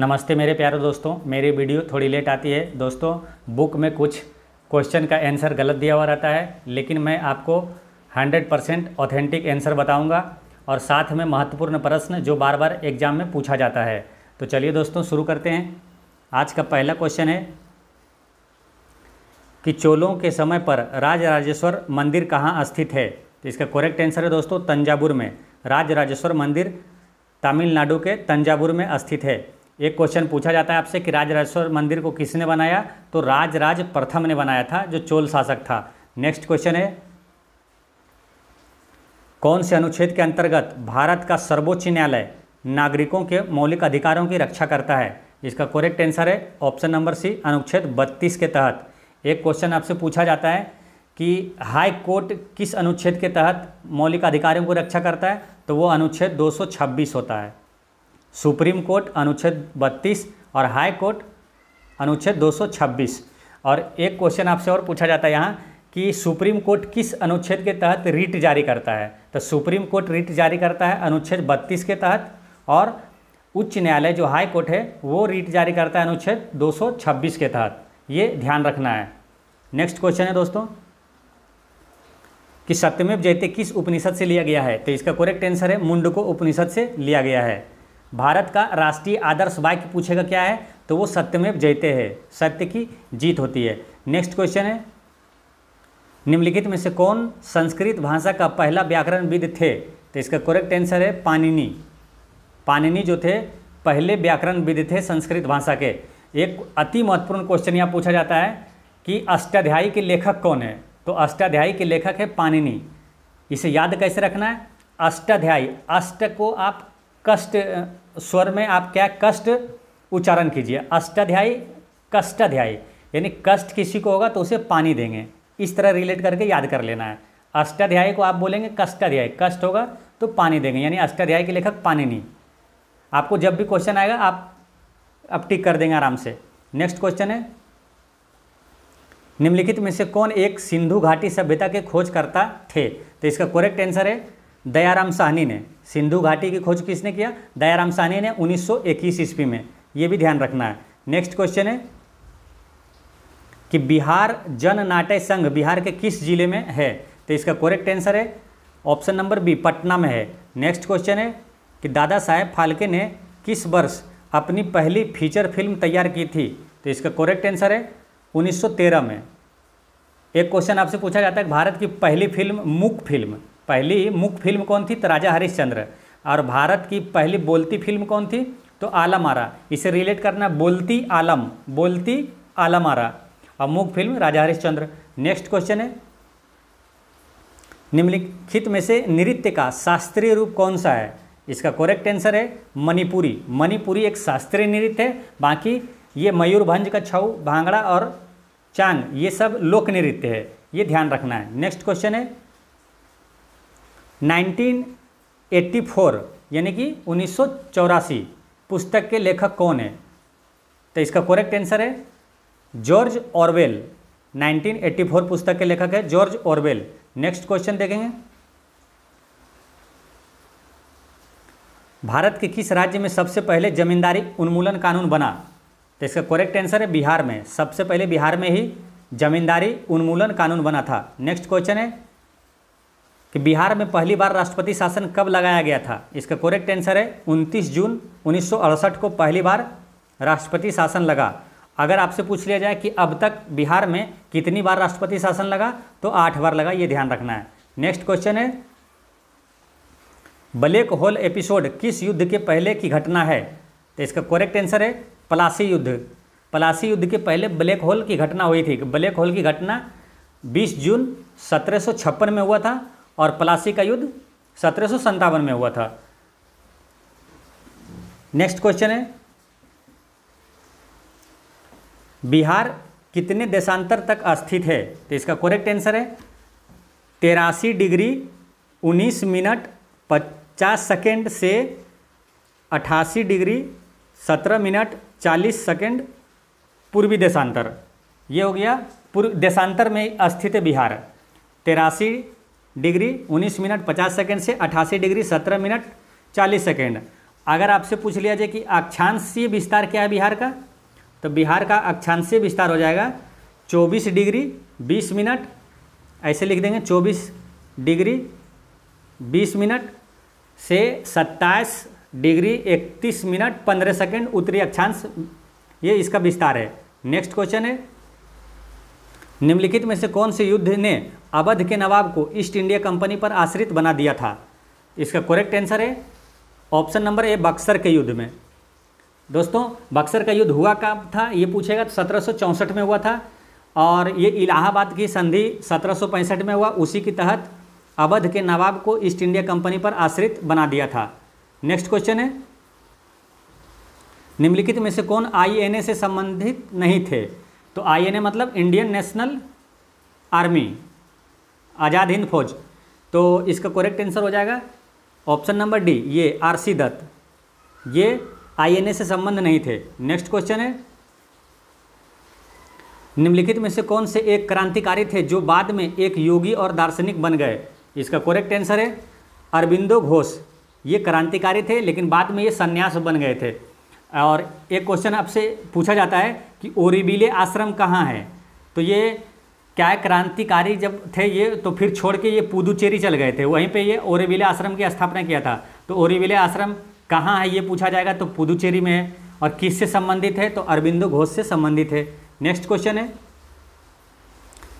नमस्ते मेरे प्यारे दोस्तों। मेरी वीडियो थोड़ी लेट आती है दोस्तों। बुक में कुछ क्वेश्चन का आंसर गलत दिया हुआ रहता है, लेकिन मैं आपको 100% ऑथेंटिक आंसर बताऊंगा और साथ में महत्वपूर्ण प्रश्न जो बार बार एग्जाम में पूछा जाता है। तो चलिए दोस्तों शुरू करते हैं। आज का पहला क्वेश्चन है कि चोलों के समय पर राजराजेश्वर मंदिर कहाँ स्थित है। तो इसका करेक्ट आंसर है दोस्तों तंजावुर में। राजराजेश्वर मंदिर तमिलनाडु के तंजावुर में स्थित है। एक क्वेश्चन पूछा जाता है आपसे कि राजराजेश्वर मंदिर को किसने बनाया, तो राजराज प्रथम ने बनाया था, जो चोल शासक था। नेक्स्ट क्वेश्चन है कौन से अनुच्छेद के अंतर्गत भारत का सर्वोच्च न्यायालय नागरिकों के मौलिक अधिकारों की रक्षा करता है। इसका करेक्ट आंसर है ऑप्शन नंबर सी, अनुच्छेद 32 के तहत। एक क्वेश्चन आपसे पूछा जाता है कि हाई कोर्ट किस अनुच्छेद के तहत मौलिक अधिकारों को रक्षा करता है, तो वो अनुच्छेद 226 होता है। सुप्रीम कोर्ट अनुच्छेद 32 और हाई कोर्ट अनुच्छेद 226। और एक क्वेश्चन आपसे और पूछा जाता है यहाँ कि सुप्रीम कोर्ट किस अनुच्छेद के तहत रीट जारी करता है। तो सुप्रीम कोर्ट रीट जारी करता है अनुच्छेद 32 के तहत, और उच्च न्यायालय जो हाई कोर्ट है वो रीट जारी करता है अनुच्छेद 226 के तहत। ये ध्यान रखना है। नेक्स्ट क्वेश्चन है दोस्तों कि सत्यमेव जयते किस उपनिषद से लिया गया है। तो इसका करेक्ट आंसर है मुंडको उपनिषद से लिया गया है। भारत का राष्ट्रीय आदर्श वाक्य पूछेगा क्या है, तो वो सत्यमेव जयते है, सत्य की जीत होती है। नेक्स्ट क्वेश्चन है निम्नलिखित में से कौन संस्कृत भाषा का पहला व्याकरणविद थे। तो इसका करेक्ट आंसर है पाणिनि। पाणिनि जो थे पहले व्याकरणविद थे संस्कृत भाषा के। एक अति महत्वपूर्ण क्वेश्चन यहाँ पूछा जाता है कि अष्टाध्यायी के लेखक कौन है। तो अष्टाध्यायी के लेखक है पाणिनि। इसे याद कैसे रखना है, अष्टाध्यायी, अष्ट को आप कष्ट स्वर में आप क्या कष्ट उच्चारण कीजिए, अष्टाध्यायी कष्टाध्यायी, यानी कष्ट किसी को होगा तो उसे पानी देंगे। इस तरह रिलेट करके याद कर लेना है। अष्टाध्यायी को आप बोलेंगे कष्टाध्यायी, कष्ट होगा तो पानी देंगे, यानी अष्टाध्यायी के लेखक पाणिनि। आपको जब भी क्वेश्चन आएगा आप टिक कर देंगे आराम से। नेक्स्ट क्वेश्चन है निम्नलिखित में से कौन एक सिंधु घाटी सभ्यता के खोजकर्ता थे। तो इसका करेक्ट आंसर है दयाराम साहनी ने। सिंधु घाटी की खोज किसने किया, दयाराम साहनी ने 1921 ईस्वी में। ये भी ध्यान रखना है। नेक्स्ट क्वेश्चन है कि बिहार जन नाट्य संघ बिहार के किस जिले में है। तो इसका करेक्ट आंसर है ऑप्शन नंबर बी, पटना में है। नेक्स्ट क्वेश्चन है कि दादा साहेब फाल्के ने किस वर्ष अपनी पहली फीचर फिल्म तैयार की थी। तो इसका करेक्ट आंसर है 1913 में। एक क्वेश्चन आपसे पूछा जाता है कि भारत की पहली मूक फिल्म कौन थी, तो राजा हरिश्चंद्र। और भारत की पहली बोलती फिल्म कौन थी, तो आलम आरा। इसे रिलेट करना, बोलती आलम आरा, और मूक फिल्म राजा हरिश्चंद्र। नेक्स्ट क्वेश्चन है निम्नलिखित में से नृत्य का शास्त्रीय रूप कौन सा है। इसका करेक्ट आंसर है मणिपुरी। मणिपुरी एक शास्त्रीय नृत्य है, बाकी ये मयूरभंज का छऊ, भांगड़ा और चांग ये सब लोक नृत्य है। ये ध्यान रखना है। नेक्स्ट क्वेश्चन है 1984 यानी कि 1984 पुस्तक के लेखक कौन है। तो इसका करेक्ट आंसर है जॉर्ज ऑरवेल। 1984 पुस्तक के लेखक है जॉर्ज ऑरवेल। नेक्स्ट क्वेश्चन देखेंगे भारत के किस राज्य में सबसे पहले जमींदारी उन्मूलन कानून बना। तो इसका करेक्ट आंसर है बिहार में। सबसे पहले बिहार में ही जमींदारी उन्मूलन कानून बना था। नेक्स्ट क्वेश्चन है कि बिहार में पहली बार राष्ट्रपति शासन कब लगाया गया था। इसका करेक्ट आंसर है 29 जून 1968 को पहली बार राष्ट्रपति शासन लगा। अगर आपसे पूछ लिया जाए कि अब तक बिहार में कितनी बार राष्ट्रपति शासन लगा, तो 8 बार लगा। ये ध्यान रखना है। नेक्स्ट क्वेश्चन है ब्लैक होल एपिसोड किस युद्ध के पहले की घटना है। तो इसका करेक्ट आंसर है पलासी युद्ध। पलासी युद्ध के पहले ब्लैक होल की घटना हुई थी। ब्लैक होल की घटना 20 जून 1756 में हुआ था, और पलासी का युद्ध 1757 में हुआ था। नेक्स्ट क्वेश्चन है बिहार कितने देशांतर तक स्थित है। तो इसका करेक्ट आंसर है 83 डिग्री 19 मिनट 50 सेकेंड से 88 डिग्री 17 मिनट 40 सेकेंड पूर्वी देशांतर। ये हो गया पूर्व देशांतर में स्थित है बिहार। 83 डिग्री 19 मिनट 50 सेकेंड से 88 डिग्री 17 मिनट 40 सेकेंड। अगर आपसे पूछ लिया जाए कि अक्षांशीय विस्तार क्या है बिहार का, तो बिहार का अक्षांशीय विस्तार हो जाएगा 24 डिग्री 20 मिनट, ऐसे लिख देंगे 24 डिग्री 20 मिनट से 27 डिग्री 31 मिनट 15 सेकेंड उत्तरी अक्षांश, ये इसका विस्तार है। नेक्स्ट क्वेश्चन है, निम्नलिखित में से कौन से युद्ध ने अवध के नवाब को ईस्ट इंडिया कंपनी पर आश्रित बना दिया था? इसका करेक्ट आंसर है ऑप्शन नंबर ए, बक्सर के युद्ध में। दोस्तों बक्सर का युद्ध हुआ कब था ये पूछेगा तो 1764 में हुआ था, और ये इलाहाबाद की संधि 1765 में हुआ, उसी के तहत अवध के नवाब को ईस्ट इंडिया कंपनी पर आश्रित बना दिया था। नेक्स्ट क्वेश्चन है, निम्नलिखित में से कौन आईएनए से संबंधित नहीं थे? तो आईएनए मतलब Indian national army, Azad Hind फौज, तो इसका करेक्ट आंसर हो जाएगा ऑप्शन नंबर डी, ये आरसी दत्त, ये आईएनए से संबंध नहीं थे। नेक्स्ट क्वेश्चन है, निम्नलिखित में से कौन से एक क्रांतिकारी थे जो बाद में एक योगी और दार्शनिक बन गए? इसका करेक्ट आंसर है अरबिंदो घोष, ये क्रांतिकारी थे लेकिन बाद में ये सन्यास बन गए थे। और एक क्वेश्चन आपसे पूछा जाता है कि ओरीविले आश्रम कहाँ है? तो ये क्या है, क्रांतिकारी जब थे ये तो फिर छोड़ के ये पुदुचेरी चल गए थे, वहीं पे ये ओरीविले आश्रम की स्थापना किया था। तो ओरीविले आश्रम कहाँ है ये पूछा जाएगा तो पुदुचेरी में है, और किससे संबंधित है तो अरबिंदो घोष से संबंधित है। नेक्स्ट क्वेश्चन है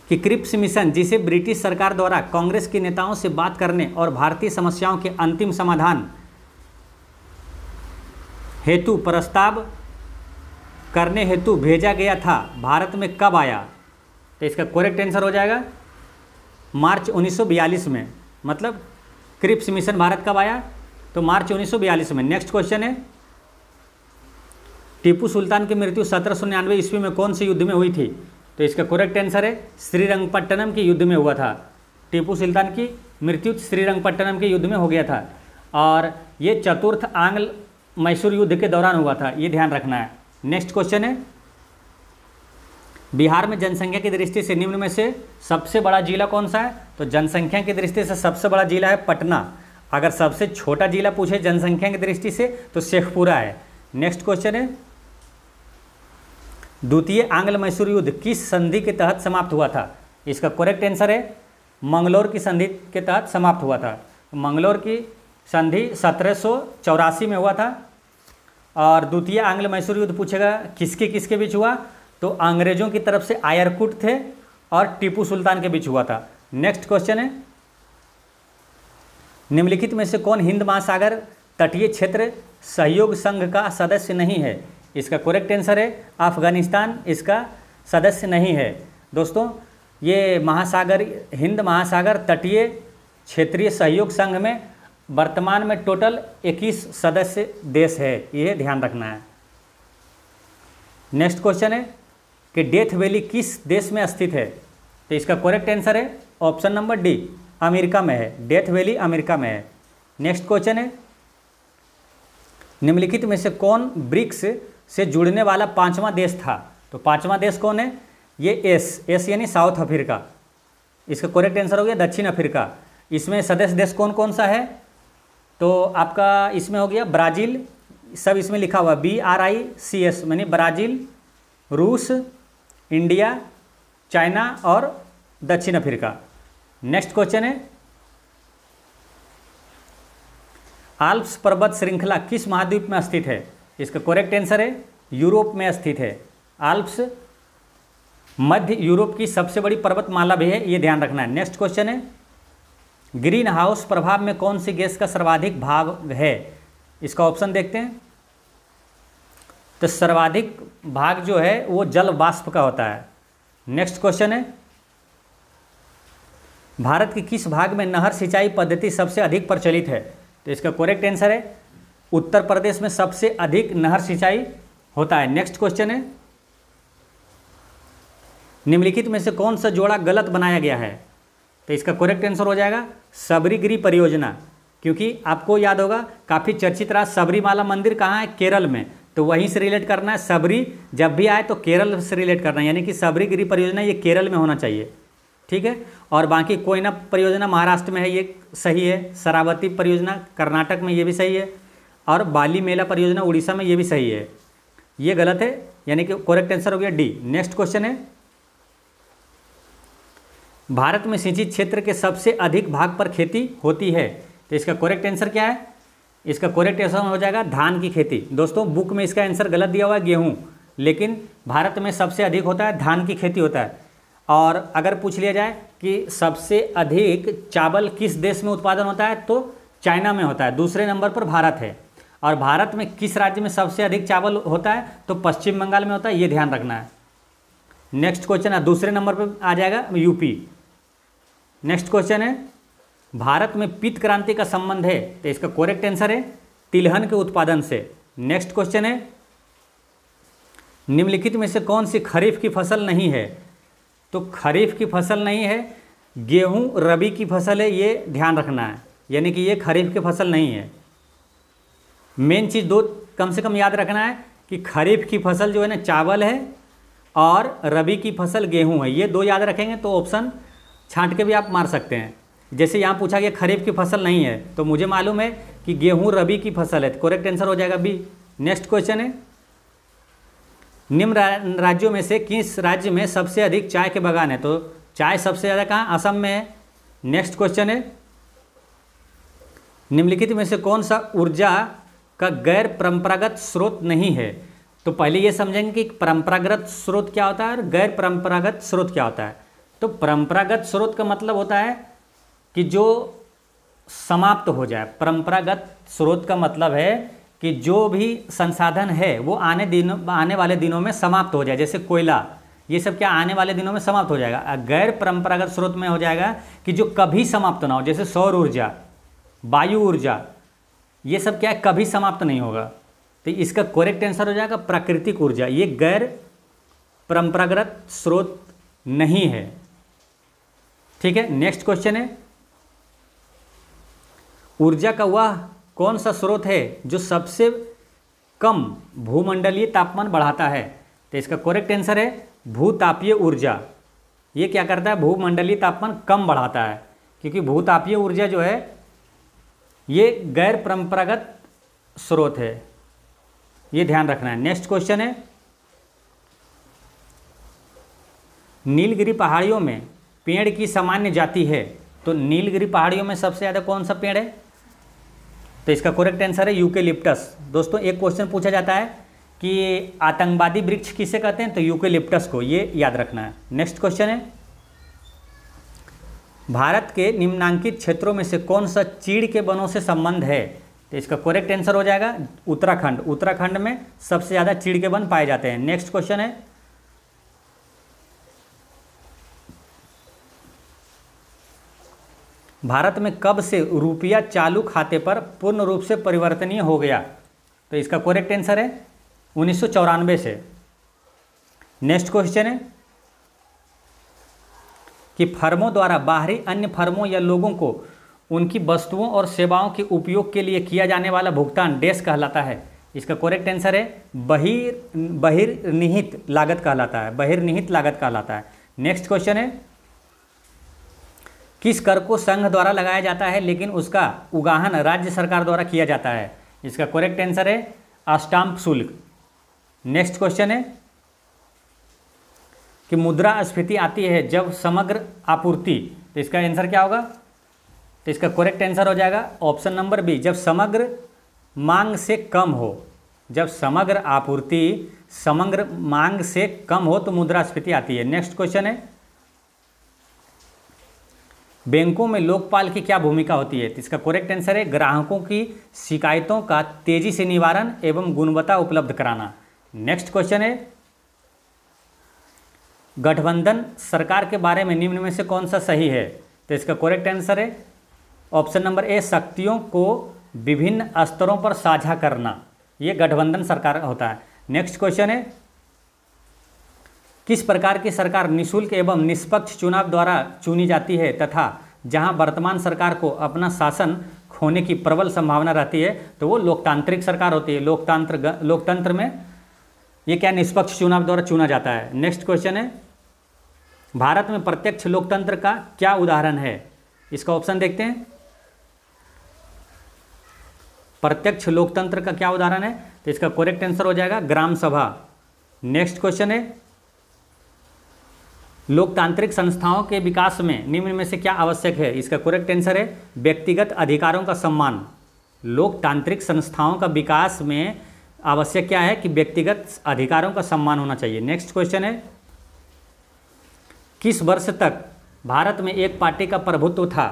कि क्रिप्स मिशन, जिसे ब्रिटिश सरकार द्वारा कांग्रेस के नेताओं से बात करने और भारतीय समस्याओं के अंतिम समाधान हेतु प्रस्ताव करने हेतु भेजा गया था, भारत में कब आया? तो इसका करेक्ट आंसर हो जाएगा मार्च 1942 में। मतलब क्रिप्स मिशन भारत कब आया? तो मार्च 1942 में। नेक्स्ट क्वेश्चन है, टीपू सुल्तान की मृत्यु 1799 ईस्वी में कौन से युद्ध में हुई थी? तो इसका करेक्ट आंसर है श्रीरंगपट्टनम के युद्ध में हुआ था। टीपू सुल्तान की मृत्यु श्रीरंगपट्टनम के युद्ध में हो गया था, और ये चतुर्थ आंग्ल मैसूर युद्ध के दौरान हुआ था, ये ध्यान रखना है। नेक्स्ट क्वेश्चन है, बिहार में जनसंख्या की दृष्टि से निम्न में से सबसे बड़ा जिला कौन सा है? तो जनसंख्या की दृष्टि से सबसे बड़ा जिला है पटना। अगर सबसे छोटा जिला पूछे जनसंख्या की दृष्टि से तो शेखपुरा है। नेक्स्ट क्वेश्चन है, द्वितीय आंग्ल मैसूर युद्ध किस संधि के तहत समाप्त हुआ था? इसका करेक्ट आंसर है मंगलोर की संधि के तहत समाप्त हुआ था। मंगलोर की संधि 1784 में हुआ था। और द्वितीय आंग्ल मैसूर युद्ध पूछेगा किसके किसके बीच हुआ? तो अंग्रेजों की तरफ से आयरकुट थे और टीपू सुल्तान के बीच हुआ था। नेक्स्ट क्वेश्चन है, निम्नलिखित में से कौन हिंद महासागर तटीय क्षेत्र सहयोग संघ का सदस्य नहीं है? इसका करेक्ट आंसर है अफगानिस्तान इसका सदस्य नहीं है। दोस्तों ये महासागर हिंद महासागर तटीय क्षेत्रीय सहयोग संघ में वर्तमान में टोटल 21 सदस्य देश है, ये ध्यान रखना है। नेक्स्ट क्वेश्चन है कि डेथ वैली किस देश में स्थित है? तो इसका करेक्ट आंसर है ऑप्शन नंबर डी, अमेरिका में है। डेथ वैली अमेरिका में है। नेक्स्ट क्वेश्चन है, निम्नलिखित में से कौन ब्रिक्स से जुड़ने वाला पांचवा देश था? तो पांचवा देश कौन है? ये एस यानी साउथ अफ्रीका। इसका करेक्ट आंसर हो गया दक्षिण अफ्रीका। इसमें सदस्य देश कौन कौन सा है? तो आपका इसमें हो गया ब्राज़ील, सब इसमें लिखा हुआ BRICS, यानी ब्राज़ील, रूस, इंडिया, चाइना और दक्षिण अफ्रीका। नेक्स्ट क्वेश्चन है, आल्प्स पर्वत श्रृंखला किस महाद्वीप में स्थित है? इसका करेक्ट आंसर है यूरोप में स्थित है। आल्प्स मध्य यूरोप की सबसे बड़ी पर्वतमाला भी है, ये ध्यान रखना है। नेक्स्ट क्वेश्चन है, ग्रीन हाउस प्रभाव में कौन सी गैस का सर्वाधिक भाग है? इसका ऑप्शन देखते हैं। तो सर्वाधिक भाग जो है वो जल वाष्प का होता है। नेक्स्ट क्वेश्चन है, भारत के किस भाग में नहर सिंचाई पद्धति सबसे अधिक प्रचलित है? तो इसका करेक्ट आंसर है उत्तर प्रदेश में सबसे अधिक नहर सिंचाई होता है। नेक्स्ट क्वेश्चन है, निम्नलिखित में से कौन सा जोड़ा गलत बनाया गया है? तो इसका करेक्ट आंसर हो जाएगा सबरीगिरी परियोजना, क्योंकि आपको याद होगा काफ़ी चर्चित रहा सबरीमाला मंदिर कहाँ है? केरल में, तो वहीं से रिलेट करना है। सबरी जब भी आए तो केरल से रिलेट करना है, यानी कि सबरीगिरी परियोजना ये केरल में होना चाहिए, ठीक है। और बाकी कोयना परियोजना महाराष्ट्र में है, ये सही है। शरावती परियोजना कर्नाटक में, ये भी सही है। और बाली मेला परियोजना उड़ीसा में, ये भी सही है, ये गलत है, यानी कि करेक्ट आंसर हो गया डी। नेक्स्ट क्वेश्चन है, भारत में सिंचित क्षेत्र के सबसे अधिक भाग पर खेती होती है, तो इसका करेक्ट आंसर क्या है? इसका करेक्ट आंसर हो जाएगा धान की खेती। दोस्तों बुक में इसका आंसर गलत दिया हुआ है गेहूं, लेकिन भारत में सबसे अधिक होता है धान की खेती होता है। और अगर पूछ लिया जाए कि सबसे अधिक चावल किस देश में उत्पादन होता है, तो चाइना में होता है, दूसरे नंबर पर भारत है। और भारत में किस राज्य में सबसे अधिक चावल होता है, तो पश्चिम बंगाल में होता है, ये ध्यान रखना है। नेक्स्ट क्वेश्चन है, दूसरे नंबर पर आ जाएगा यूपी। नेक्स्ट क्वेश्चन है, भारत में पीत क्रांति का संबंध है, तो इसका करेक्ट आंसर है तिलहन के उत्पादन से। नेक्स्ट क्वेश्चन है, निम्नलिखित में से कौन सी खरीफ की फसल नहीं है, तो खरीफ की फसल नहीं है, गेहूं रबी की फसल है, ये ध्यान रखना है, यानी कि ये खरीफ की फसल नहीं है। मेन चीज़ दो कम से कम याद रखना है कि खरीफ की फसल जो है ना चावल है और रबी की फसल गेहूं है, ये दो याद रखेंगे तो ऑप्शन छांट के भी आप मार सकते हैं। जैसे यहाँ पूछा गया खरीफ की फसल नहीं है, तो मुझे मालूम है कि गेहूं रबी की फसल है, तो करेक्ट आंसर हो जाएगा बी। नेक्स्ट क्वेश्चन है, निम्न राज्यों में से किस राज्य में सबसे अधिक चाय के बागान है, तो चाय सबसे ज़्यादा कहाँ? असम में है। नेक्स्ट क्वेश्चन है, निम्नलिखित में से कौन सा ऊर्जा का गैर परंपरागत स्रोत नहीं है, तो पहले ये समझेंगे कि परंपरागत स्रोत क्या होता है और गैर परंपरागत स्रोत क्या होता है। तो परंपरागत स्रोत का मतलब होता है कि जो समाप्त हो जाए। परंपरागत स्रोत का मतलब है कि जो भी संसाधन है वो आने वाले दिनों में समाप्त हो जाए, जैसे कोयला, ये सब क्या आने वाले दिनों में समाप्त हो जाएगा। गैर परंपरागत स्रोत में हो जाएगा कि जो कभी समाप्त ना हो, जैसे सौर ऊर्जा, वायु ऊर्जा, ये सब क्या है कभी समाप्त नहीं होगा। तो इसका करेक्ट आंसर हो जाएगा प्राकृतिक ऊर्जा, ये गैर परंपरागत स्रोत नहीं है। ठीक है, नेक्स्ट क्वेश्चन है, ऊर्जा का वह कौन सा स्रोत है जो सबसे कम भूमंडलीय तापमान बढ़ाता है, तो इसका करेक्ट आंसर है भूतापीय ऊर्जा। ये क्या करता है? भूमंडलीय तापमान कम बढ़ाता है, क्योंकि भूतापीय ऊर्जा जो है ये गैर परंपरागत स्रोत है, ये ध्यान रखना है। नेक्स्ट क्वेश्चन है, नीलगिरी पहाड़ियों में पेड़ की सामान्य जाति है, तो नीलगिरी पहाड़ियों में सबसे ज़्यादा कौन सा पेड़ है, तो इसका करेक्ट आंसर है यूकेलिप्टस। दोस्तों एक क्वेश्चन पूछा जाता है कि आतंकवादी वृक्ष किसे कहते हैं, तो यूकेलिप्टस को, ये याद रखना है। नेक्स्ट क्वेश्चन है, भारत के निम्नांकित क्षेत्रों में से कौन सा चीड़ के वनों से संबंध है, तो इसका करेक्ट आंसर हो जाएगा उत्तराखंड। उत्तराखंड में सबसे ज़्यादा चीड़ के वन पाए जाते हैं। नेक्स्ट क्वेश्चन है, भारत में कब से रुपया चालू खाते पर पूर्ण रूप से परिवर्तनीय हो गया, तो इसका करेक्ट आंसर है 1994 से। नेक्स्ट क्वेश्चन है कि फर्मों द्वारा बाहरी अन्य फर्मों या लोगों को उनकी वस्तुओं और सेवाओं के उपयोग के लिए किया जाने वाला भुगतान डैश कहलाता है, इसका करेक्ट आंसर है बहिर्निहित लागत कहलाता है, बहिर्निहित लागत कहलाता है। नेक्स्ट क्वेश्चन है, किस कर को संघ द्वारा लगाया जाता है लेकिन उसका उगाहन राज्य सरकार द्वारा किया जाता है, इसका करेक्ट आंसर है अस्टाम्प शुल्क। नेक्स्ट क्वेश्चन है कि मुद्रास्फीति आती है जब समग्र आपूर्ति, तो इसका आंसर क्या होगा, तो इसका करेक्ट आंसर हो जाएगा ऑप्शन नंबर बी, जब समग्र मांग से कम हो। जब समग्र आपूर्ति समग्र मांग से कम हो तो मुद्रास्फीति आती है। नेक्स्ट क्वेश्चन है, बैंकों में लोकपाल की क्या भूमिका होती है, तो इसका करेक्ट आंसर है ग्राहकों की शिकायतों का तेजी से निवारण एवं गुणवत्ता उपलब्ध कराना। नेक्स्ट क्वेश्चन है, गठबंधन सरकार के बारे में निम्न में से कौन सा सही है, तो इसका करेक्ट आंसर है ऑप्शन नंबर ए, शक्तियों को विभिन्न स्तरों पर साझा करना, ये गठबंधन सरकार होता है। नेक्स्ट क्वेश्चन है, किस प्रकार की सरकार निःशुल्क एवं निष्पक्ष चुनाव द्वारा चुनी जाती है तथा जहां वर्तमान सरकार को अपना शासन खोने की प्रबल संभावना रहती है, तो वो लोकतांत्रिक सरकार होती है। लोकतंत्र में ये क्या निष्पक्ष चुनाव द्वारा चुना जाता है। नेक्स्ट क्वेश्चन है, भारत में प्रत्यक्ष लोकतंत्र का क्या उदाहरण है, इसका ऑप्शन देखते हैं। प्रत्यक्ष लोकतंत्र का क्या उदाहरण है? तो इसका करेक्ट आंसर हो जाएगा ग्राम सभा। नेक्स्ट क्वेश्चन है, लोकतांत्रिक संस्थाओं के विकास में निम्न में से क्या आवश्यक है? इसका करेक्ट आंसर है व्यक्तिगत अधिकारों का सम्मान। लोकतांत्रिक संस्थाओं का विकास में आवश्यक क्या है कि व्यक्तिगत अधिकारों का सम्मान होना चाहिए। नेक्स्ट क्वेश्चन है, किस वर्ष तक भारत में एक पार्टी का प्रभुत्व था?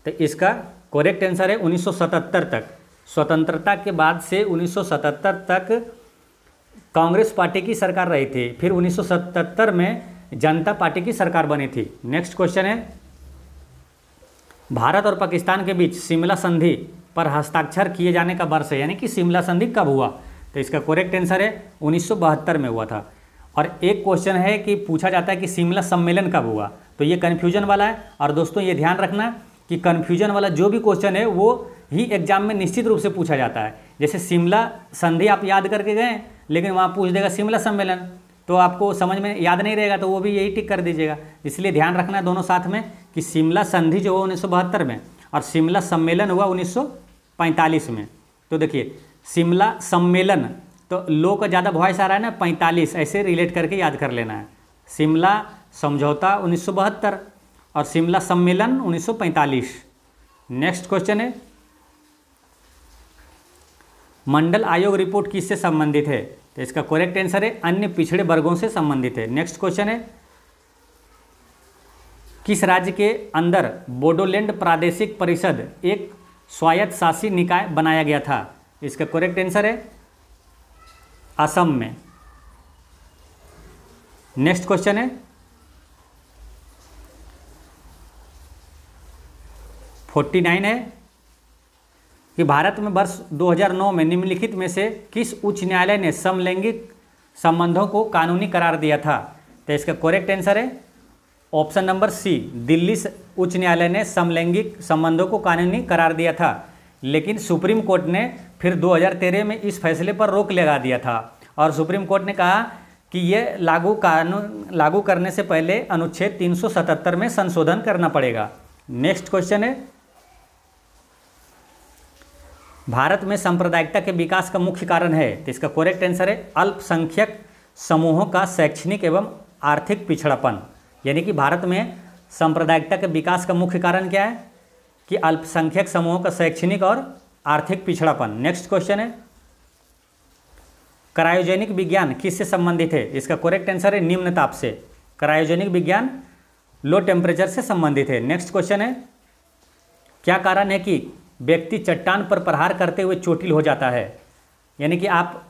तो इसका करेक्ट आंसर है 1977 तक। स्वतंत्रता के बाद से 1977 तक कांग्रेस पार्टी की सरकार रही थी, फिर 1977 में जनता पार्टी की सरकार बनी थी। नेक्स्ट क्वेश्चन है, भारत और पाकिस्तान के बीच शिमला संधि पर हस्ताक्षर किए जाने का वर्ष है, यानी कि शिमला संधि कब हुआ? तो इसका करेक्ट आंसर है 1972 में हुआ था। और एक क्वेश्चन है कि पूछा जाता है कि शिमला सम्मेलन कब हुआ? तो ये कन्फ्यूजन वाला है। और दोस्तों ये ध्यान रखना कि कन्फ्यूजन वाला जो भी क्वेश्चन है वो ही एग्जाम में निश्चित रूप से पूछा जाता है। जैसे शिमला संधि आप याद करके गए, लेकिन वहाँ पूछ देगा शिमला सम्मेलन, तो आपको समझ में याद नहीं रहेगा, तो वो भी यही टिक कर दीजिएगा। इसलिए ध्यान रखना है दोनों साथ में कि शिमला संधि जो हुआ 1972 में और शिमला सम्मेलन हुआ 1945 में। तो देखिए शिमला सम्मेलन, तो लो का ज़्यादा वॉइस आ रहा है ना, 45 ऐसे रिलेट करके याद कर लेना है। शिमला समझौता 1972 और शिमला सम्मेलन 1945। नेक्स्ट क्वेश्चन है, मंडल आयोग रिपोर्ट किससे संबंधित है? तो इसका करेक्ट आंसर है अन्य पिछड़े वर्गों से संबंधित है। नेक्स्ट क्वेश्चन है, किस राज्य के अंदर बोडोलैंड प्रादेशिक परिषद एक स्वायत्त शासी निकाय बनाया गया था? इसका करेक्ट आंसर है असम में। नेक्स्ट क्वेश्चन है, 49 है कि भारत में वर्ष 2009 में निम्नलिखित में से किस उच्च न्यायालय ने समलैंगिक संबंधों को कानूनी करार दिया था? तो इसका करेक्ट आंसर है ऑप्शन नंबर सी, दिल्ली उच्च न्यायालय ने समलैंगिक संबंधों को कानूनी करार दिया था। लेकिन सुप्रीम कोर्ट ने फिर 2013 में इस फैसले पर रोक लगा दिया था और सुप्रीम कोर्ट ने कहा कि यह लागू करने से पहले अनुच्छेद 377 में संशोधन करना पड़ेगा। नेक्स्ट क्वेश्चन है, भारत में सांप्रदायिकता के विकास का मुख्य कारण है? तो इसका करेक्ट आंसर है अल्पसंख्यक समूहों का शैक्षणिक एवं आर्थिक पिछड़ापन। यानी कि भारत में सांप्रदायिकता के विकास का मुख्य कारण क्या है कि अल्पसंख्यक समूहों का शैक्षणिक और आर्थिक पिछड़ापन। नेक्स्ट क्वेश्चन है, क्रायोजेनिक विज्ञान किससे संबंधित है? इसका करेक्ट आंसर है निम्न ताप से। क्रायोजेनिक विज्ञान लो टेम्परेचर से संबंधित है। नेक्स्ट क्वेश्चन है, क्या कारण है कि व्यक्ति चट्टान पर प्रहार करते हुए चोटिल हो जाता है? यानी कि आप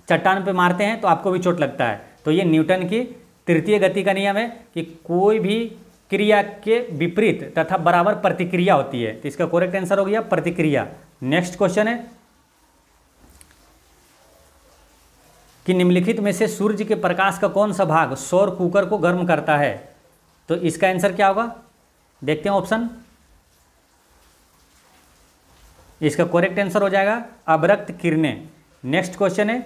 चट्टान पर मारते हैं तो आपको भी चोट लगता है। तो ये न्यूटन की तृतीय गति का नियम है कि कोई भी क्रिया के विपरीत तथा बराबर प्रतिक्रिया होती है। तो इसका करेक्ट आंसर हो गया प्रतिक्रिया। नेक्स्ट क्वेश्चन है कि निम्नलिखित में से सूर्य के प्रकाश का कौन सा भाग सौर कुकर को गर्म करता है? तो इसका आंसर क्या होगा? देखते हैं ऑप्शन। इसका करेक्ट आंसर हो जाएगा अवरक्त किरणें। नेक्स्ट क्वेश्चन है,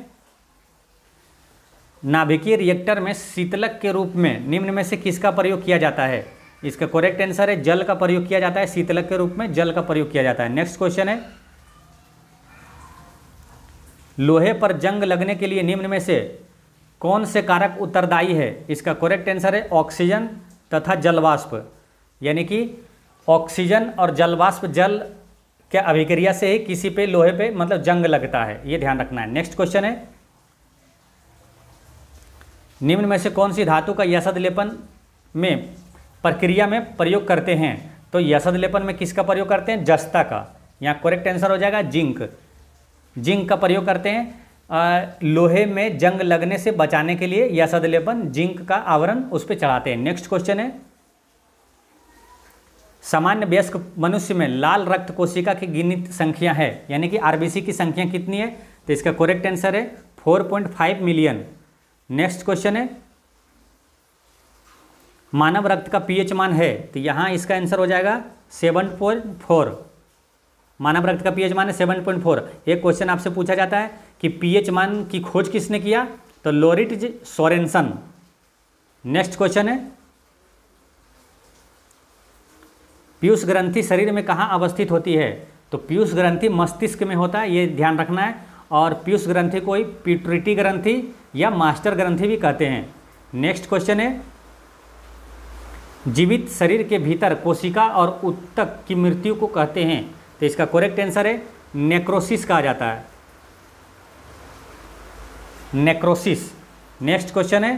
नाभिकीय रिएक्टर में शीतलक के रूप में निम्न में से किसका प्रयोग किया जाता है? इसका करेक्ट आंसर है जल का प्रयोग किया जाता है। शीतलक के रूप में जल का प्रयोग किया जाता है। नेक्स्ट क्वेश्चन है, लोहे पर जंग लगने के लिए निम्न में से कौन से कारक उत्तरदायी है? इसका करेक्ट आंसर है ऑक्सीजन तथा जलवाष्प। यानी कि ऑक्सीजन और जलवाष्प जल के अभिक्रिया से ही किसी पे लोहे पे मतलब जंग लगता है, ये ध्यान रखना है। नेक्स्ट क्वेश्चन है, निम्न में से कौन सी धातु का यशद लेपन में प्रक्रिया में प्रयोग करते हैं? तो यशद लेपन में किसका प्रयोग करते हैं? जस्ता का। यहाँ करेक्ट आंसर हो जाएगा जिंक। जिंक का प्रयोग करते हैं लोहे में जंग लगने से बचाने के लिए। यशद लेपन जिंक का आवरण उस पर चढ़ाते हैं। नेक्स्ट क्वेश्चन है, सामान्य वयस्क मनुष्य में लाल रक्त कोशिका की गिनित संख्या है, यानी कि आरबीसी की संख्या कितनी है? तो इसका करेक्ट आंसर है 4.5 मिलियन। नेक्स्ट क्वेश्चन है, मानव रक्त का पीएच मान है? तो यहाँ इसका आंसर हो जाएगा 7.4। मानव रक्त का पीएच मान है 7.4। एक क्वेश्चन आपसे पूछा जाता है कि पीएच मान की खोज किसने किया? तो लोरिट सोरेनसन। नेक्स्ट क्वेश्चन है, पीयूष ग्रंथि शरीर में कहाँ अवस्थित होती है? तो पीयूष ग्रंथि मस्तिष्क में होता है, ये ध्यान रखना है। और पीयूष ग्रंथि को ही पिट्यूटरी ग्रंथि या मास्टर ग्रंथि भी कहते हैं। नेक्स्ट क्वेश्चन है, जीवित शरीर के भीतर कोशिका और ऊतक की मृत्यु को कहते हैं। तो इसका करेक्ट आंसर है नेक्रोसिस कहा जाता है, नेक्रोसिस। नेक्स्ट क्वेश्चन है,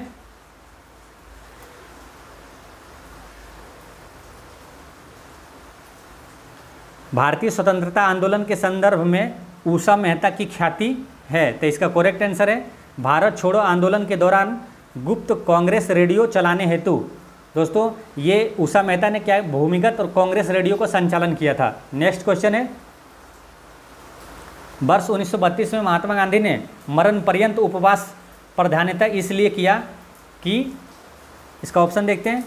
भारतीय स्वतंत्रता आंदोलन के संदर्भ में उषा मेहता की ख्याति है। तो इसका करेक्ट आंसर है भारत छोड़ो आंदोलन के दौरान गुप्त कांग्रेस रेडियो चलाने हेतु। दोस्तों ये उषा मेहता ने क्या भूमिगत और कांग्रेस रेडियो को संचालन किया था। नेक्स्ट क्वेश्चन है, वर्ष 1932 में महात्मा गांधी ने मरण पर्यंत उपवास प्रधानतः इसलिए किया कि, इसका ऑप्शन देखते हैं,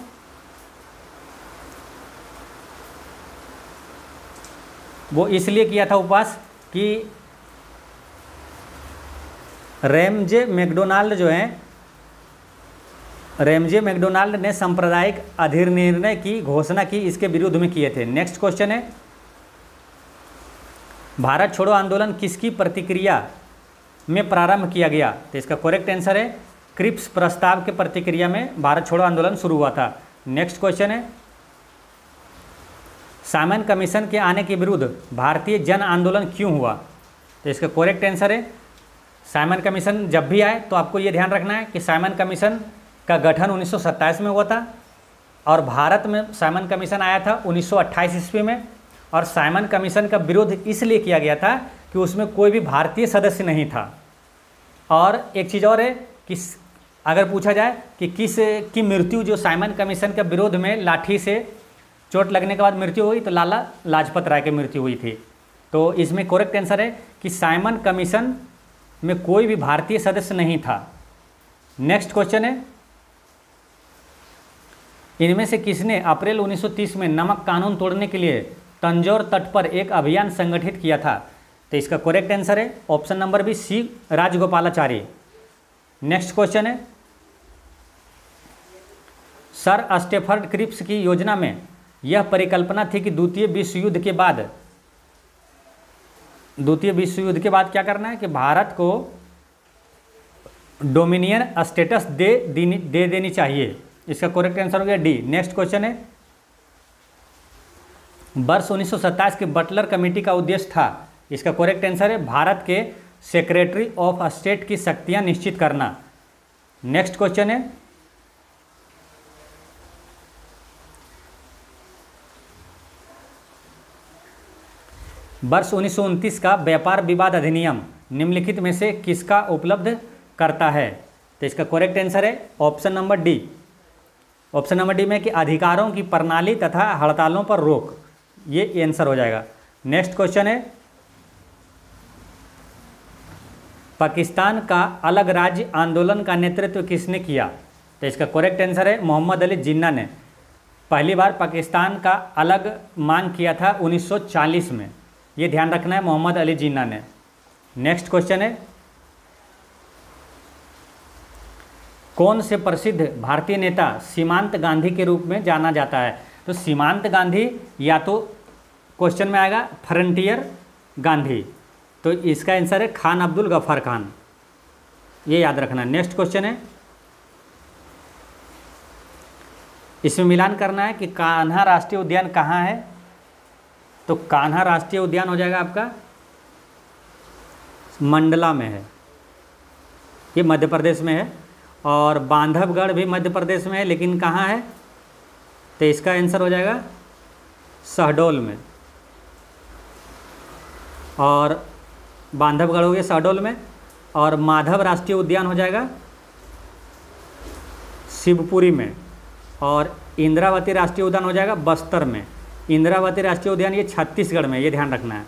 वो इसलिए किया था उपवास कि रैमजे मैकडोनाल्ड जो हैं, रैमजे मैकडोनाल्ड ने सांप्रदायिक अधिनिर्णय की घोषणा की, इसके विरुद्ध में किए थे। नेक्स्ट क्वेश्चन है, भारत छोड़ो आंदोलन किसकी प्रतिक्रिया में प्रारंभ किया गया। तो इसका करेक्ट आंसर है क्रिप्स प्रस्ताव के प्रतिक्रिया में भारत छोड़ो आंदोलन शुरू हुआ था। नेक्स्ट क्वेश्चन है, साइमन कमीशन के आने के विरुद्ध भारतीय जन आंदोलन क्यों हुआ। तो इसका करेक्ट आंसर है साइमन कमीशन जब भी आए तो आपको ये ध्यान रखना है कि साइमन कमीशन का गठन 1927 में हुआ था और भारत में साइमन कमीशन आया था 1928 ईस्वी में। और साइमन कमीशन का विरोध इसलिए किया गया था कि उसमें कोई भी भारतीय सदस्य नहीं था। और एक चीज़ और है कि अगर पूछा जाए कि किस की मृत्यु जो साइमन कमीशन के विरोध में लाठी से चोट लगने के बाद मृत्यु हुई, तो लाला लाजपत राय की मृत्यु हुई थी। तो इसमें करेक्ट आंसर है कि साइमन कमीशन में कोई भी भारतीय सदस्य नहीं था। नेक्स्ट क्वेश्चन है, इनमें से किसने अप्रैल 1930 में नमक कानून तोड़ने के लिए तंजौर तट पर एक अभियान संगठित किया था। तो इसका करेक्ट आंसर है ऑप्शन नंबर बी, सी राजगोपालाचारी। नेक्स्ट क्वेश्चन है, सर स्टेफर्ड क्रिप्स की योजना में यह परिकल्पना थी कि द्वितीय विश्व युद्ध के बाद क्या करना है कि भारत को डोमिनियन स्टेटस दे देनी चाहिए। इसका करेक्ट आंसर हो गया डी। नेक्स्ट क्वेश्चन है, वर्ष 1927 की बटलर कमेटी का उद्देश्य था। इसका करेक्ट आंसर है भारत के सेक्रेटरी ऑफ स्टेट की शक्तियां निश्चित करना। नेक्स्ट क्वेश्चन है, वर्ष 1929 का व्यापार विवाद अधिनियम निम्नलिखित में से किसका उपलब्ध करता है। तो इसका करेक्ट आंसर है option number D. Option number D में कि अधिकारों की प्रणाली तथा हड़तालों पर रोक, ये आंसर हो जाएगा। नेक्स्ट क्वेश्चन है, पाकिस्तान का अलग राज्य आंदोलन का नेतृत्व किसने किया। तो इसका करेक्ट आंसर है मोहम्मद अली जिन्ना ने। पहली बार पाकिस्तान का अलग मांग किया था 1940 में, ये ध्यान रखना है, मोहम्मद अली जिन्ना ने। नेक्स्ट क्वेश्चन है, कौन से प्रसिद्ध भारतीय नेता सीमांत गांधी के रूप में जाना जाता है। तो सीमांत गांधी या तो क्वेश्चन में आएगा फ्रंटियर गांधी, तो इसका आंसर है खान अब्दुल गफ्फार खान, ये याद रखना। नेक्स्ट क्वेश्चन है, इसमें मिलान करना है कि कान्हा राष्ट्रीय उद्यान कहाँ है। तो कान्हा राष्ट्रीय उद्यान हो जाएगा आपका मंडला में है, ये मध्य प्रदेश में है। और बांधवगढ़ भी मध्य प्रदेश में है, लेकिन कहाँ है। तो इसका आंसर हो जाएगा शहडोल में। और बांधवगढ़ हो गया शहडोल में। और माधव राष्ट्रीय उद्यान हो जाएगा शिवपुरी में। और इंद्रावती राष्ट्रीय उद्यान हो जाएगा बस्तर में। इंद्रावती राष्ट्रीय उद्यान ये छत्तीसगढ़ में, ये ध्यान रखना है।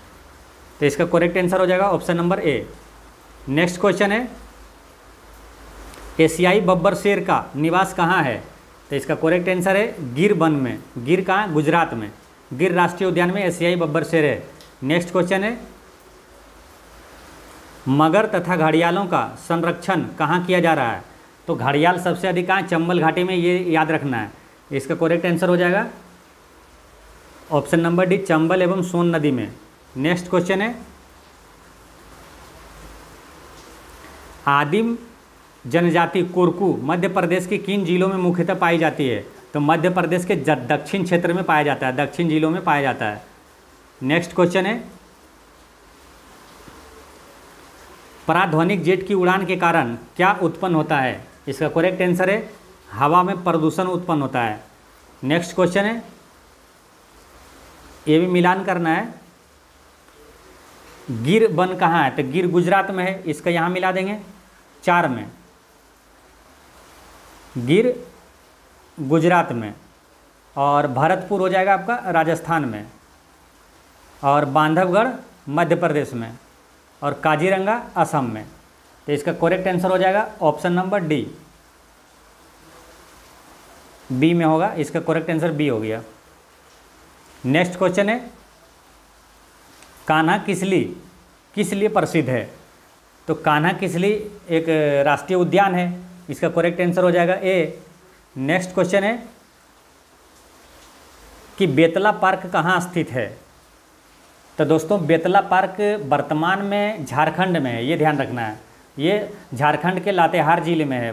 तो इसका करेक्ट आंसर हो जाएगा option number A. Next question है, एशियाई बब्बर शेर का निवास कहाँ है। तो इसका करेक्ट आंसर है गिर वन में। गिर कहाँ, गुजरात में, गिर राष्ट्रीय उद्यान में एशियाई बब्बर शेर है। नेक्स्ट क्वेश्चन है, मगर तथा घड़ियालों का संरक्षण कहाँ किया जा रहा है। तो घड़ियाल सबसे अधिक कहाँ, चंबल घाटी में, ये याद रखना है। इसका करेक्ट आंसर हो जाएगा ऑप्शन नंबर डी, चंबल एवं सोन नदी में। नेक्स्ट क्वेश्चन है, आदिम जनजाति कोरकू मध्य प्रदेश के किन जिलों में मुख्यतः पाई जाती है? तो मध्य प्रदेश के दक्षिण क्षेत्र में पाया जाता है, दक्षिण जिलों में पाया जाता है। नेक्स्ट क्वेश्चन है, पराध्वनिक जेट की उड़ान के कारण क्या उत्पन्न होता है? इसका करेक्ट आंसर है हवा में प्रदूषण उत्पन्न होता है। नेक्स्ट क्वेश्चन है, ये भी मिलान करना है, गिर वन कहाँ है? तो गिर गुजरात में है, इसका यहाँ मिला देंगे 4 में, गिर गुजरात में, और भरतपुर हो जाएगा आपका राजस्थान में, और बांधवगढ़ मध्य प्रदेश में, और काजीरंगा असम में। तो इसका करेक्ट आंसर हो जाएगा ऑप्शन नंबर डी, बी में होगा, इसका करेक्ट आंसर बी हो गया। नेक्स्ट क्वेश्चन है, कान्हा किसली किस लिए प्रसिद्ध है? तो कान्हा किसली एक राष्ट्रीय उद्यान है, इसका करेक्ट आंसर हो जाएगा ए। नेक्स्ट क्वेश्चन है कि बेतला पार्क कहाँ स्थित है? तो दोस्तों बेतला पार्क वर्तमान में झारखंड में है, ये ध्यान रखना है, ये झारखंड के लातेहार जिले में है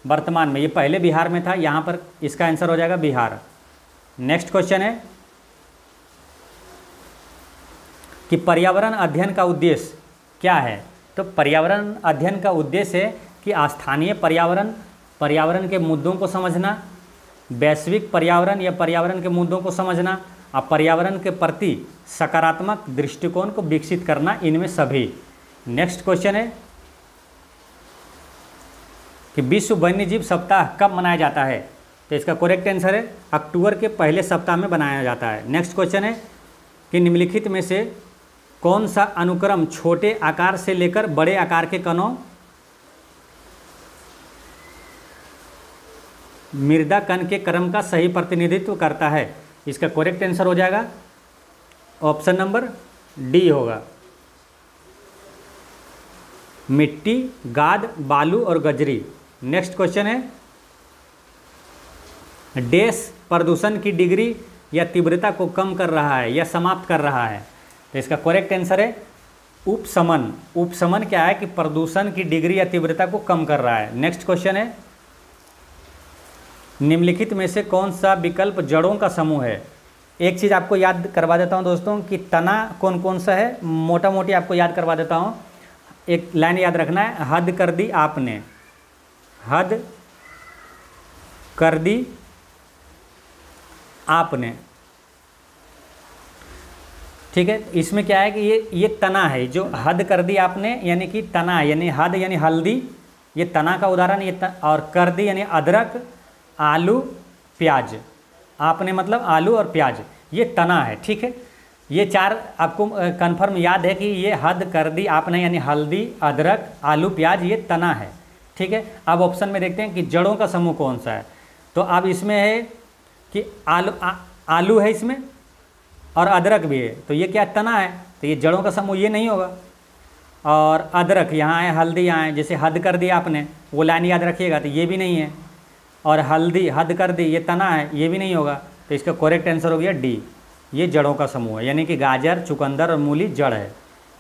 वर्तमान में, ये पहले बिहार में था, यहाँ पर इसका आंसर हो जाएगा बिहार। नेक्स्ट क्वेश्चन है कि पर्यावरण अध्ययन का उद्देश्य क्या है? तो पर्यावरण अध्ययन का उद्देश्य है कि स्थानीय पर्यावरण के मुद्दों को समझना, वैश्विक पर्यावरण या पर्यावरण के मुद्दों को समझना, और पर्यावरण के प्रति सकारात्मक दृष्टिकोण को विकसित करना, इनमें सभी। नेक्स्ट क्वेश्चन है कि विश्व वन्यजीव सप्ताह कब मनाया जाता है? तो इसका करेक्ट आंसर है अक्टूबर के पहले सप्ताह में बनाया जाता है। नेक्स्ट क्वेश्चन है कि निम्नलिखित में से कौन सा अनुक्रम छोटे आकार से लेकर बड़े आकार के कणों मृदा कण के क्रम का सही प्रतिनिधित्व करता है? इसका करेक्ट आंसर हो जाएगा ऑप्शन नंबर डी होगा, मिट्टी, गाद, बालू और गजरी। नेक्स्ट क्वेश्चन है, डैश प्रदूषण की डिग्री या तीव्रता को कम कर रहा है या समाप्त कर रहा है? तो इसका करेक्ट आंसर है उपशमन। उपशमन क्या है कि प्रदूषण की डिग्री या तीव्रता को कम कर रहा है। नेक्स्ट क्वेश्चन है, निम्नलिखित में से कौन सा विकल्प जड़ों का समूह है? एक चीज़ आपको याद करवा देता हूं दोस्तों कि तना कौन कौन सा है, मोटा मोटी आपको याद करवा देता हूं। एक लाइन याद रखना है, हद कर दी आपने, हद कर दी आपने, ठीक है। इसमें क्या है कि ये तना है, जो हद कर दी आपने यानी कि तना है, यानी हद यानी हल्दी, ये तना का उदाहरण, ये और कर दी यानी अदरक, आलू, प्याज, आपने मतलब आलू और प्याज, ये तना है, ठीक है। ये 4 आपको कंफर्म याद है कि ये हद कर दी आपने यानी हल्दी, अदरक, आलू, प्याज, ये तना है, ठीक है। अब ऑप्शन में देखते हैं कि जड़ों का समूह कौन सा है। तो अब इसमें है कि आलू है इसमें और अदरक भी है, तो ये क्या तना है, तो ये जड़ों का समूह ये नहीं होगा। और अदरक यहाँ है, हल्दी यहाँ है, जैसे हद कर दी आपने, वो लाइन याद रखिएगा, तो ये भी नहीं है। और हल्दी हद कर दी, ये तना है, ये भी नहीं होगा। तो इसका करेक्ट आंसर हो गया डी, ये जड़ों का समूह है, यानी कि गाजर, चुकंदर और मूली जड़ है।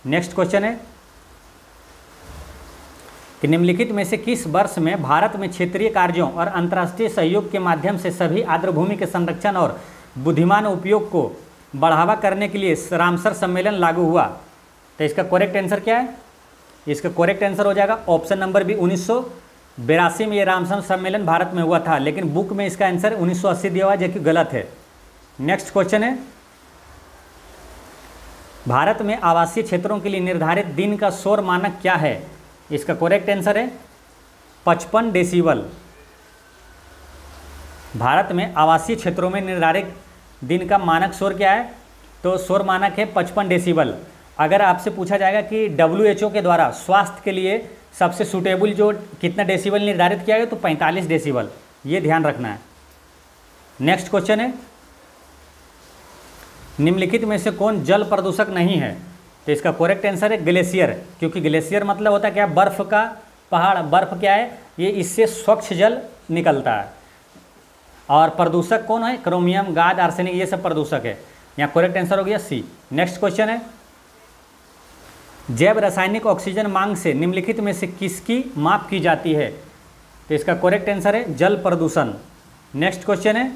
नेक्स्ट क्वेश्चन है कि निम्नलिखित में से किस वर्ष में भारत में क्षेत्रीय कार्यों और अंतर्राष्ट्रीय सहयोग के माध्यम से सभी आर्द्रभूमि के संरक्षण और बुद्धिमान उपयोग को बढ़ावा करने के लिए रामसर सम्मेलन लागू हुआ? तो इसका करेक्ट आंसर क्या है? इसका करेक्ट आंसर हो जाएगा ऑप्शन नंबर बी, 1982 में ये रामसर सम्मेलन भारत में हुआ था, लेकिन बुक में इसका आंसर 1980 दिया हुआ है, जो कि गलत है। नेक्स्ट क्वेश्चन है, भारत में आवासीय क्षेत्रों के लिए निर्धारित दिन का शोर मानक क्या है? इसका करेक्ट आंसर है 55 डेसिबल। भारत में आवासीय क्षेत्रों में निर्धारित दिन का मानक शोर क्या है? तो शोर मानक है 55 डेसिबल। अगर आपसे पूछा जाएगा कि WHO के द्वारा स्वास्थ्य के लिए सबसे सूटेबल जो कितना डेसिबल निर्धारित किया गया, तो 45 डेसिबल, ये ध्यान रखना है। नेक्स्ट क्वेश्चन है, निम्नलिखित में से कौन जल प्रदूषक नहीं है? तो इसका करेक्ट आंसर है ग्लेशियर, क्योंकि ग्लेशियर मतलब होता है क्या, बर्फ़ का पहाड़। बर्फ़ क्या है, ये इससे स्वच्छ जल निकलता है। और प्रदूषक कौन है? क्रोमियम, गाद, आर्सेनिक, ये सब प्रदूषक है। यहाँ करेक्ट आंसर हो गया सी। नेक्स्ट क्वेश्चन है जैव रासायनिक ऑक्सीजन मांग से निम्नलिखित में से किसकी माप की जाती है? तो इसका करेक्ट आंसर है जल प्रदूषण। नेक्स्ट क्वेश्चन है,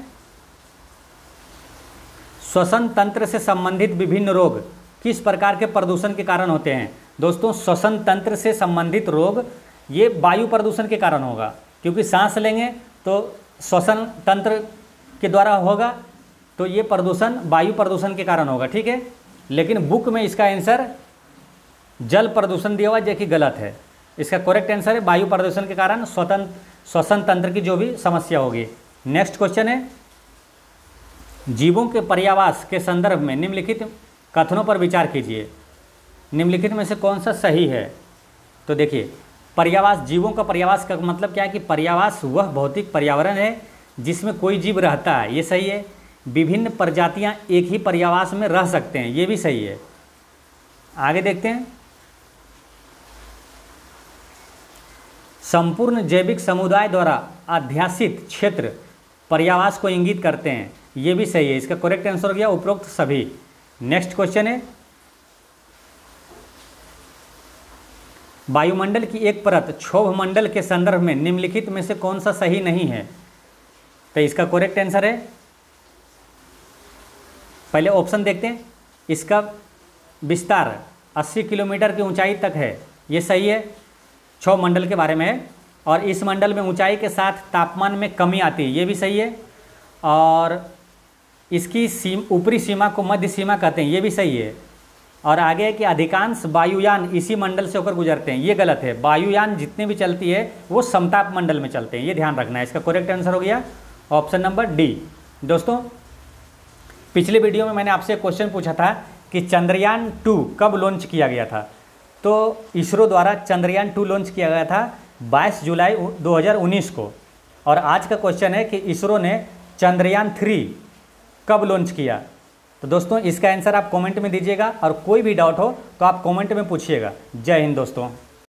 श्वसन तंत्र से संबंधित विभिन्न रोग किस प्रकार के प्रदूषण के कारण होते हैं? दोस्तों, श्वसन तंत्र से संबंधित रोग ये वायु प्रदूषण के कारण होगा, क्योंकि सांस लेंगे तो श्वसन तंत्र के द्वारा होगा, तो ये प्रदूषण वायु प्रदूषण के कारण होगा, ठीक है। लेकिन बुक में इसका आंसर जल प्रदूषण दिया हुआ, जो कि गलत है। इसका करेक्ट आंसर है वायु प्रदूषण के कारण श्वसन तंत्र की जो भी समस्या होगी। नेक्स्ट क्वेश्चन है, जीवों के पर्यावास के संदर्भ में निम्नलिखित कथनों पर विचार कीजिए। निम्नलिखित में से कौन सा सही है? तो देखिए, पर्यावास, जीवों का पर्यावास का मतलब क्या है कि पर्यावास वह भौतिक पर्यावरण है जिसमें कोई जीव रहता है, ये सही है। विभिन्न प्रजातियां एक ही पर्यावास में रह सकते हैं, ये भी सही है। आगे देखते हैं, संपूर्ण जैविक समुदाय द्वारा अध्यासित क्षेत्र पर्यावास को इंगित करते हैं, ये भी सही है। इसका करेक्ट आंसर हो गया उपरोक्त सभी। नेक्स्ट क्वेश्चन है, वायुमंडल की एक परत क्षोभ मंडल के संदर्भ में निम्नलिखित में से कौन सा सही नहीं है? तो इसका करेक्ट आंसर है, पहले ऑप्शन देखते हैं, इसका विस्तार 80 किलोमीटर की ऊंचाई तक है, ये सही है, क्षोभ मंडल के बारे में है। और इस मंडल में ऊंचाई के साथ तापमान में कमी आती है, ये भी सही है। और इसकी ऊपरी सीमा को मध्य सीमा कहते हैं, ये भी सही है। और आगे है कि अधिकांश वायुयान इसी मंडल से होकर गुजरते हैं, ये गलत है। वायुयान जितने भी चलती है वो समताप मंडल में चलते हैं, ये ध्यान रखना है। इसका करेक्ट आंसर हो गया ऑप्शन नंबर डी। दोस्तों, पिछले वीडियो में मैंने आपसे क्वेश्चन पूछा था कि चंद्रयान 2 कब लॉन्च किया गया था? तो इसरो द्वारा चंद्रयान 2 लॉन्च किया गया था 22 जुलाई 2019 को। और आज का क्वेश्चन है कि इसरो ने चंद्रयान 3 कब लॉन्च किया? तो दोस्तों, इसका आंसर आप कमेंट में दीजिएगा, और कोई भी डाउट हो तो आप कमेंट में पूछिएगा। जय हिंद दोस्तों।